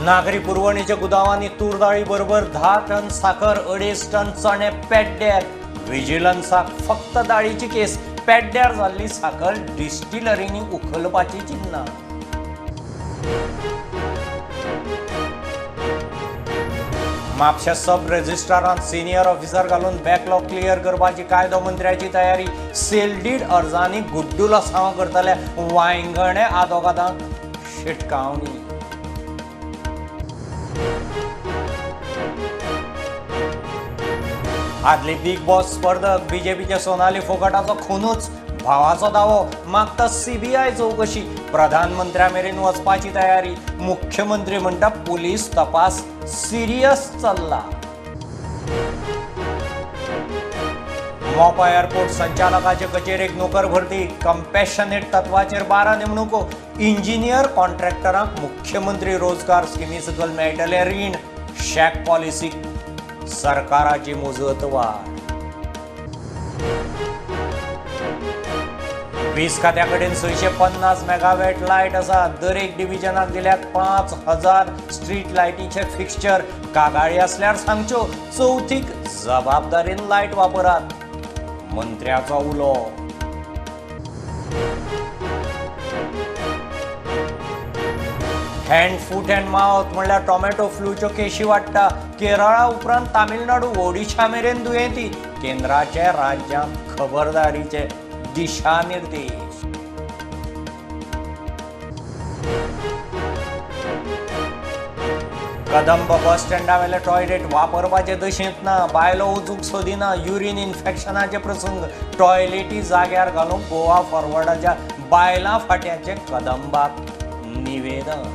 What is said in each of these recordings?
नागरी पुरवणीच्या गुदावांनी तूर डाळी बरोबर 10 टन साखर 2.5 टन चणे पेड्ड्यार. विजिलन्साक फक्त डाळीची केस. पेड्ड्यार जाल्ली साखर डिस्टिलरींनी उखलपाची चिन्ना. म्हापशा सब रजिस्ट्रारांत सिनियर ऑफिसर घालून बॅकलॉग क्लियर करपाची कायदो मंत्र्याची तयारी. सेल डीड अर्जांनी गुड्डू लसांव करतल्या वांयगणे आदोगादांक शिटकावणी. आदली बिग बॉस स्पर्धक बीजेपीचे सोनाली फोगाटाचो खूनच. भावाचो दावो मागता सीबीआय चौकशी. प्रधानमंत्र्या मेरेन वचपाची तयारी. मुख्यमंत्री म्हणटा पुलीस तपास सिरियस चल्ला. मोपा एअरपोर्ट संचालकाचे कचेरेक नोकर भरती. कंपॅशनेट तत्वाचेर 12 नेमणुको. इंजिनियर कॉन्ट्रॅक्टरांक मुख्यमंत्री रोजगार स्किमी सकल मेळटले रीण. शॅक पॉलिसीक सरकाराची मुजतवाड. वीज खात्याकडेन 650 मेगावॅट लायट आसा. दर एक डिव्हिजनाक दिल्यात 5000 स्ट्रीट लायटीचे फिक्स्चर. कागाळी असल्यार सांगच्यो. चौथीक जबाबदारीन लायट वापरात. मंत्र्याचो उलो. हँड फूट अँड माउथ म्हणल्यार टोमॅटो फ्लूच्यो केशी वाडटा. केरळा उपरांत तामिळनाडू ओडिशा मेरेन दुयेंती. केंद्राचे राज्यांक खबरदारीचे दिशा निर्देश. कदंब बस स्टँडा वेले टॉयलेट वापरपाचे दशेंत ना. बायलो वचूंक सोदिना. युरीन इन्फेक्शनाचे प्रसंग. टॉयलेटी जाग्यार घालूंक गोवा फॉरवर्डाच्या बायलां फाट्याचे कदंबाक निवेदन.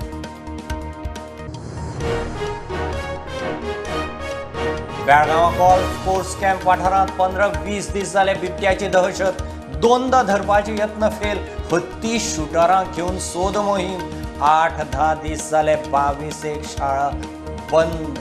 बेळगांव गोल्फ कोर्स कॅम्प वाठारांत 15-20 दीस जाले बिबट्याची दहशत. 2दा धरपाचे यत्न फेल. हत्ती शूटरांक घेवन सोद मोहीम. 8-10 दीस जाले 22 शाळा बंद.